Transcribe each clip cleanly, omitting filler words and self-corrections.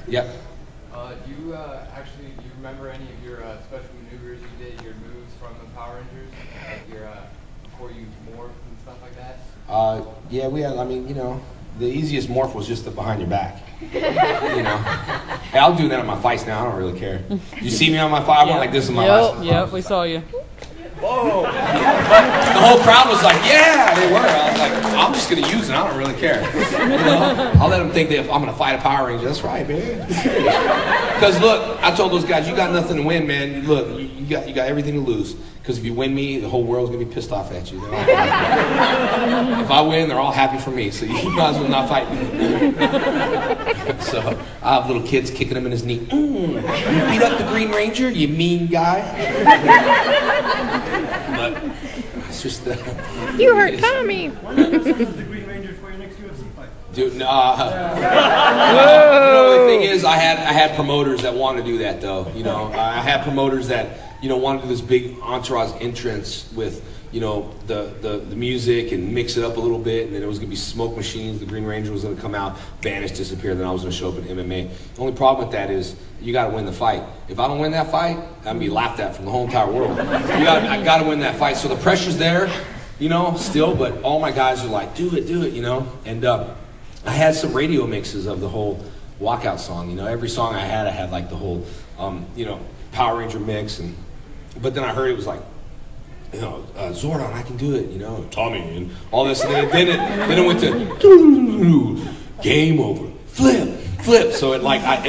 Yep. Do you remember any of your special maneuvers you did, your moves from the Power Rangers, like your before you morphed and stuff like that? Yeah, we had. I mean, the easiest morph was just the behind your back. Hey, I'll do that on my fights now. I don't really care. You see me on my fight? I went like this in my last one. Yep, we saw you. Whoa! The whole crowd was like, "Yeah, they were." I was like, "I'm just gonna use it. I don't really care." I'll let them think that if I'm gonna fight a Power Ranger. That's right, man. Because look, I told those guys, you got nothing to win, man. Look, you got everything to lose. Because if you win me, the whole world's gonna be pissed off at you. If I win, they're all happy for me. So you might as well not fight me. So I have little kids kicking him in his knee. You beat up the Green Ranger, you mean guy. But it's just you hurt Tommy. Why not dress up as the Green Ranger for your next UFC fight? Dude, the thing is, I had promoters that wanted to do that, though. I had promoters that wanted to do this big entourage entrance with the music and mix it up a little bit, and then it was gonna be smoke machines. The Green Ranger was gonna come out, vanish, disappear. Then I was gonna show up in MMA. The only problem with that is you got to win the fight. If I don't win that fight, I'm gonna be laughed at from the whole entire world. I got to win that fight. So the pressure's there, still. But all my guys are like, do it, And I had some radio mixes of the whole walkout song. Every song I had like the whole, Power Ranger mix. But then I heard it was like, Zordon, I can do it, Tommy, and all this. And then it went to game over, flip. So it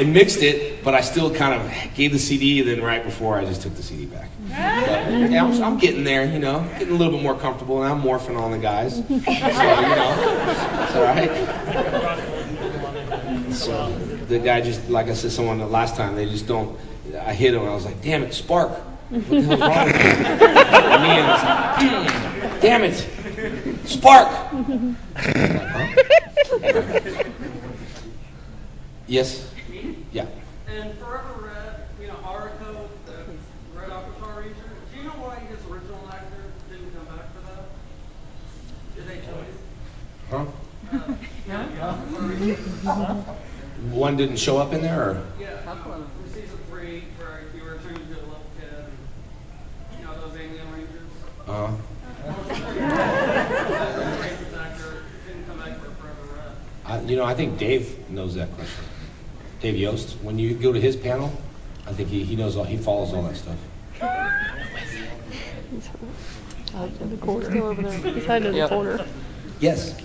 mixed it, but I still kind of gave the CD. Then right before, I just took the CD back. But, yeah, I'm getting there, getting a little bit more comfortable, and I'm morphing on the guys. So it's all right. So the guy just, like I said, someone the last time, they just don't. I hit him, and I was like, damn it, Spark. What the hell's wrong with you? And me and was like, damn it, Spark. Yes. Yeah. And Forever Red, Haruko, the Red Aqua Power Ranger. Do you know why his original actor didn't come back for that? Did they tell you? One didn't show up in there, or? Yeah, from season 3, where you were turning into a little kid, and, those alien rangers. Rangers actor didn't come back for Forever Red. I think Dave knows that question. Dave Yost. When you go to his panel, I think he knows he follows all that stuff. He's in the corner. Still over there. He's hiding in the corner. Yes.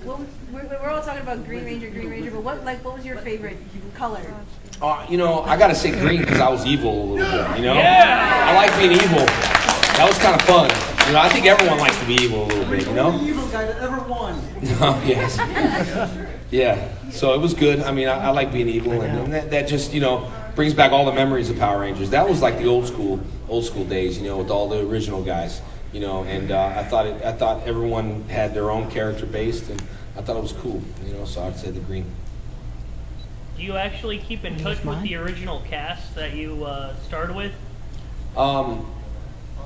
Well, we're all talking about Green Ranger, but what was your favorite color? I gotta say green because I was evil a little bit. Yeah. I like being evil. That was kind of fun. I think everyone likes to be evil a little bit. The only evil guy that ever won. Yes. Yeah. So it was good. I mean, I like being evil, and that just brings back all the memories of Power Rangers. That was like the old school days, with all the original guys, And I thought everyone had their own character based, and I thought it was cool, So I'd say the green. Do you actually keep in touch with the original cast that you started with?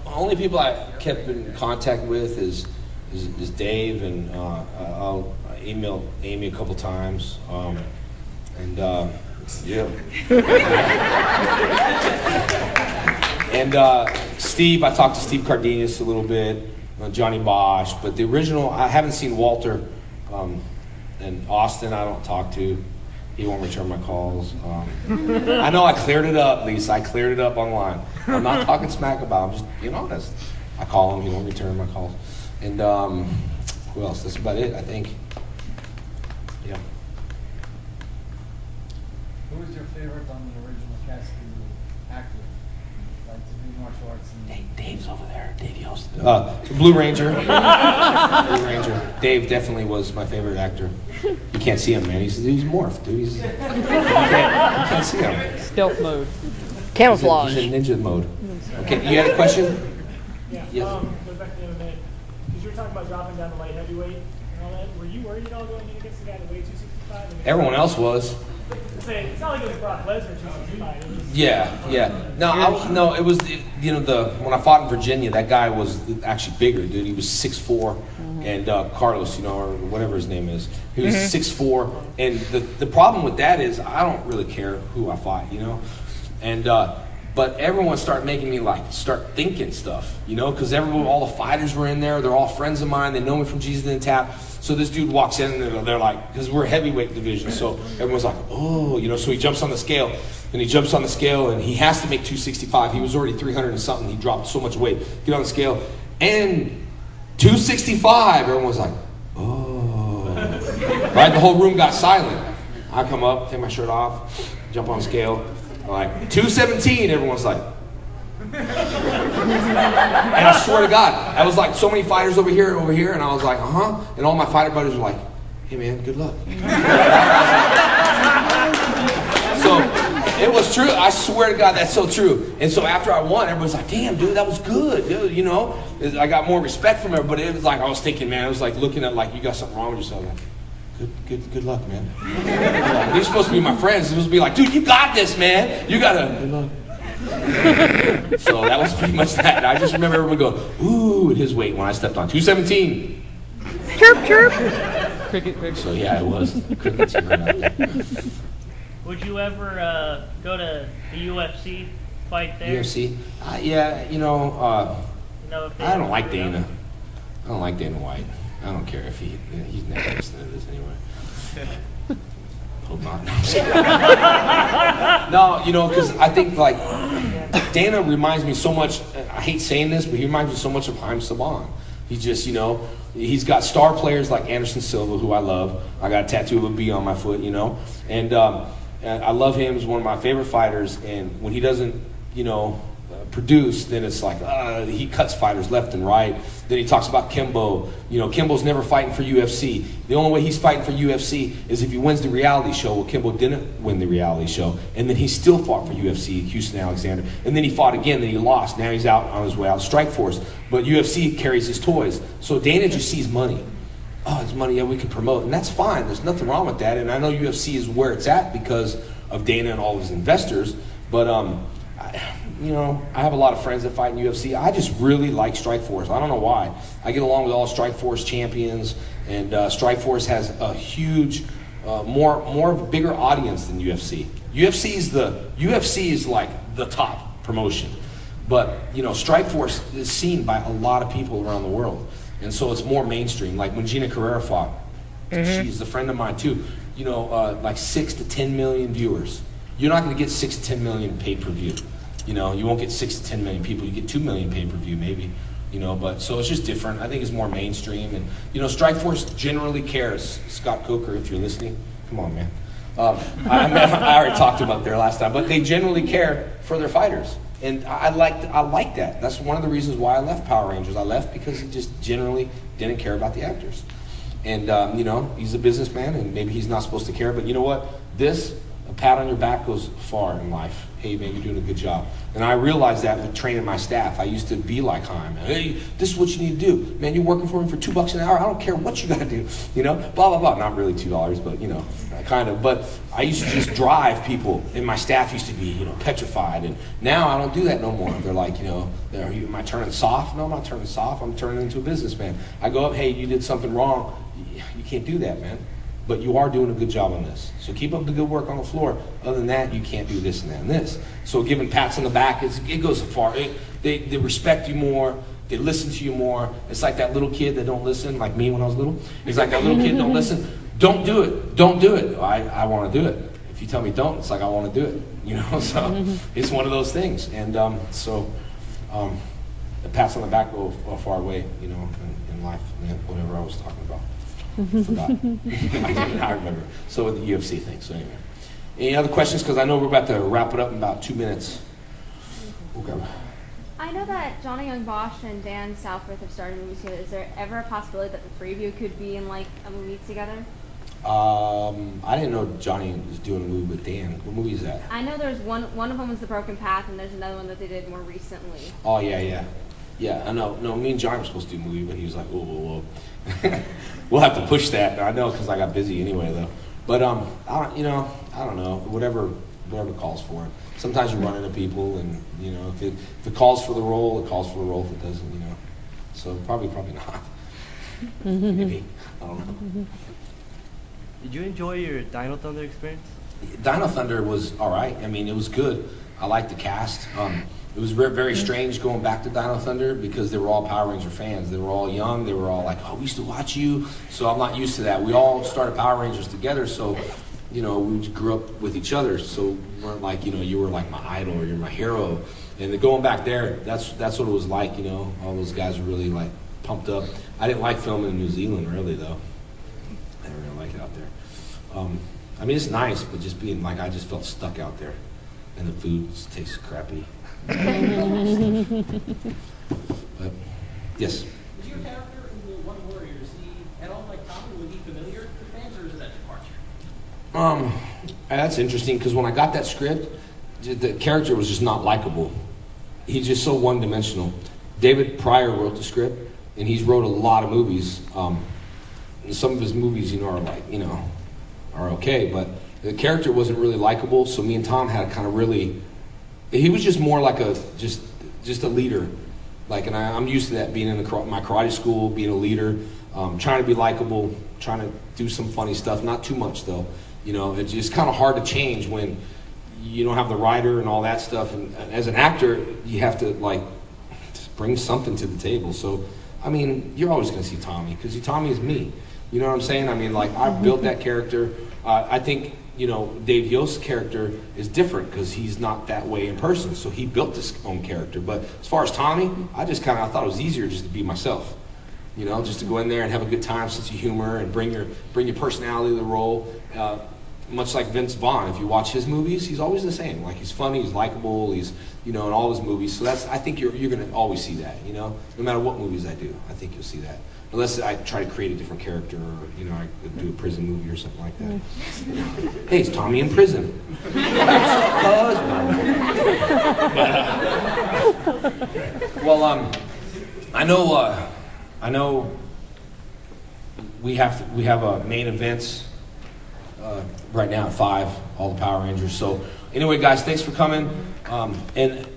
Only people I kept in contact with is Dave, and I'll email Amy a couple times, yeah. And Steve, I talked to Steve Cardenas a little bit, Johnny Bosch, but the original, I haven't seen Walter, and Austin I don't talk to. He won't return my calls. I know I cleared it up, Lisa. I cleared it up online. I'm not talking smack about him, just being honest. I call him, he won't return my calls. And who else? That's about it, I think. Yeah. Who was your favorite on the original cast to act with? Like to do martial arts? Dave's over there. Dave Yost. Blue Ranger. Blue Ranger. Dave definitely was my favorite actor. You can't see him, man. He's morphed, dude. You can't see him. Stealth mode. Camouflage. He's in ninja mode. Okay, you had a question? Yeah. Yes. Go back to the MMA. Because you were talking about dropping down to light heavyweight and all that. Were you worried at all going in against the guy that weighed 265? Everyone else was. say, it's not like it was Brock Lesnar 265. It was, Yeah. No, it was, when I fought in Virginia, that guy was actually bigger, dude. He was 6'4", and Carlos, or whatever his name is, he was 6'4", and the problem with that is I don't really care who I fight, and but everyone started making me start thinking stuff, because all the fighters were in there. They're all friends of mine. They know me from Jesus and Tap. So this dude walks in and they're like, because we're heavyweight division, so everyone's like, oh, so he jumps on the scale, and he has to make 265. He was already 300 and something. He dropped so much weight. Get on the scale, and 265. Everyone's like, oh, right? The whole room got silent. I come up, take my shirt off, jump on the scale. Like 217, everyone's like, and I swear to God, I was like so many fighters over here, and I was like, and all my fighter buddies were like, hey man, good luck. So it was true. I swear to God, that's so true. And so after I won, everyone's like, damn, dude, that was good, dude, I got more respect from everybody. It was like I was thinking, man, I was like looking at you got something wrong with yourself. Like, Good luck, man. They're supposed to be my friends. They're supposed to be like, dude, you got this, man. You gotta. Good luck. So that was pretty much that. And I just remember everyone go, ooh, at his weight when I stepped on 217. Chirp, chirp. Cricket. So yeah, it was crickets right out there. would you ever go to the UFC, fight there? UFC? Yeah, I don't like Dana. I don't like Dana White. I don't care if he's never listening to this anyway. Hope not. No, because I think Dana reminds me so much. I hate saying this, but he reminds me so much of Haim Saban. He's just, he's got star players like Anderson Silva, who I love. I got a tattoo of a bee on my foot, and I love him. He's one of my favorite fighters. And when he doesn't, produce, then it's like he cuts fighters left and right. Then he talks about Kimbo. Kimbo's never fighting for UFC. The only way he's fighting for UFC is if he wins the reality show. Well, Kimbo didn't win the reality show, and then he still fought for UFC, Houston Alexander, and then he fought again, then he lost. Now he's out on his way out, Strikeforce. But UFC carries his toys. So Dana just sees money. Oh, it's money, yeah, we can promote, and that's fine. There's nothing wrong with that, and I know UFC is where it's at because of Dana and all his investors. But I have a lot of friends that fight in UFC. I just really like Strikeforce. I don't know why. I get along with all Strikeforce champions, and Strikeforce has a huge, bigger audience than UFC. UFC is like the top promotion, but Strikeforce is seen by a lot of people around the world, and so it's more mainstream. Like when Gina Carrera fought, she's a friend of mine too. Like 6 to 10 million viewers. You're not going to get 6 to 10 million pay-per-view. You won't get 6 to 10 million people. You get 2 million pay-per-view maybe, but so it's just different. I think it's more mainstream. And, Strikeforce generally cares. Scott Coker, if you're listening, come on, man. I already talked about there last time, but they generally care for their fighters. And I like that. That's one of the reasons why I left Power Rangers. I left because he just generally didn't care about the actors. And, he's a businessman, and maybe he's not supposed to care, but you know what? A pat on your back goes far in life. Hey, man, you're doing a good job. And I realized that with training my staff. I used to be like Haim. Hey, this is what you need to do. Man, you're working for me for $2 an hour. I don't care what you got to do. Blah, blah, blah. Not really $2, but, kind of. But I used to just drive people, and my staff used to be, petrified. And now I don't do that no more. They're like, am I turning soft? No, I'm not turning soft. I'm turning into a businessman. I go up, hey, you did something wrong. You can't do that, man. But you are doing a good job on this. So keep up the good work on the floor. Other than that, you can't do this and that and this. So giving pats on the back, it goes far. They respect you more. They listen to you more. It's like that little kid that don't listen, like me when I was little. It's like that little kid don't listen. Don't do it. Don't do it. I want to do it. If you tell me don't, it's like I want to do it. So it's one of those things. And the pats on the back go a far way, in life, and whatever I was talking about. Forgot. I remember. So with the UFC thing. So anyway, any other questions? Because I know we're about to wrap it up in about 2 minutes. Okay. I know that Johnny Young Bosch and Dan Southworth have started movies together. Is there ever a possibility that the three of you could be in like a movie together? I didn't know Johnny was doing a movie with Dan. What movie is that? I know there's one of them was The Broken Path, and there's another one that they did more recently. Oh yeah. I know. No, me and Johnny were supposed to do a movie, but he was like, whoa. We'll have to push that. I know, because I got busy anyway, though. But I don't know, whatever calls for it. Sometimes you run into people, and if it calls for the role, it calls for the role. If it doesn't, so probably not. Maybe, I don't know. Did you enjoy your Dino Thunder experience? Dino Thunder was all right. I mean, it was good. I liked the cast. It was very strange going back to Dino Thunder because they were all Power Ranger fans. They were all young. They were all like, "Oh, we used to watch you." So I'm not used to that. We all started Power Rangers together, so we grew up with each other. So we weren't like, you were like my idol or you're my hero. And going back there, that's what it was like. All those guys were really like pumped up. I didn't like filming in New Zealand really though. I didn't really like it out there. I mean, it's nice, but just being like, I just felt stuck out there, and the food just tastes crappy. But, yes. Is your character in the One Warrior, is he at all like Tommy? Was he familiar to fans, or is it that departure? That's interesting because when I got that script, the character was just not likable. He's just so one-dimensional. David Pryor wrote the script, and he's wrote a lot of movies. Some of his movies, are like, are okay, but the character wasn't really likable. So me and Tom had to kind of really. He was just more like just a leader, like, and I'm used to that being in my karate school, being a leader, trying to be likable, trying to do some funny stuff, not too much though. It's just kind of hard to change when you don't have the writer and all that stuff. And as an actor, you have to like bring something to the table. So, I mean, you're always going to see Tommy because Tommy is me. You know what I'm saying? I mean, like, I built that character. I think, Dave Yost's character is different because he's not that way in person. So he built his own character. But as far as Tommy, I thought it was easier just to be myself. Just to go in there and have a good time, sense of humor, and bring your personality to the role. Much like Vince Vaughn, if you watch his movies, he's always the same. Like, he's funny, he's likable, he's in all his movies. So I think you're going to always see that. No matter what movies I do, I think you'll see that. Unless I try to create a different character, or I do a prison movie or something like that. Hey, it's Tommy in prison. Well, I know. We have main events right now at 5, all the Power Rangers. So anyway, guys, thanks for coming. And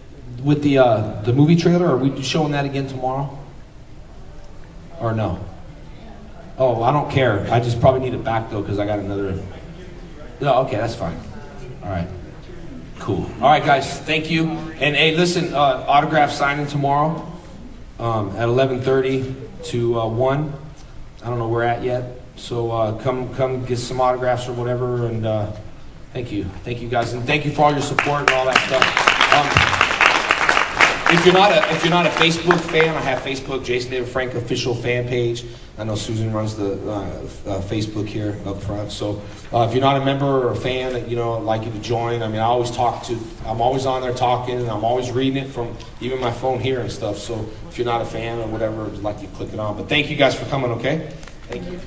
with the movie trailer, are we showing that again tomorrow? Or no? Oh, I don't care. I just probably need it back though because I got another. No, okay, that's fine. All right, cool. All right, guys, thank you. And hey, listen, autograph signing tomorrow at 11:30 to 1. I don't know where we're at yet, so come get some autographs or whatever. And thank you guys, and thank you for all your support and all that stuff. If you're not a Facebook fan, I have Facebook, Jason David Frank official fan page. I know Susan runs the Facebook here up front. So if you're not a member or a fan, that I'd like you to join. I mean, I'm always on there talking, and I'm always reading it from even my phone here and stuff. So if you're not a fan or whatever, I'd like you to click it on. But thank you guys for coming. Okay, thank you.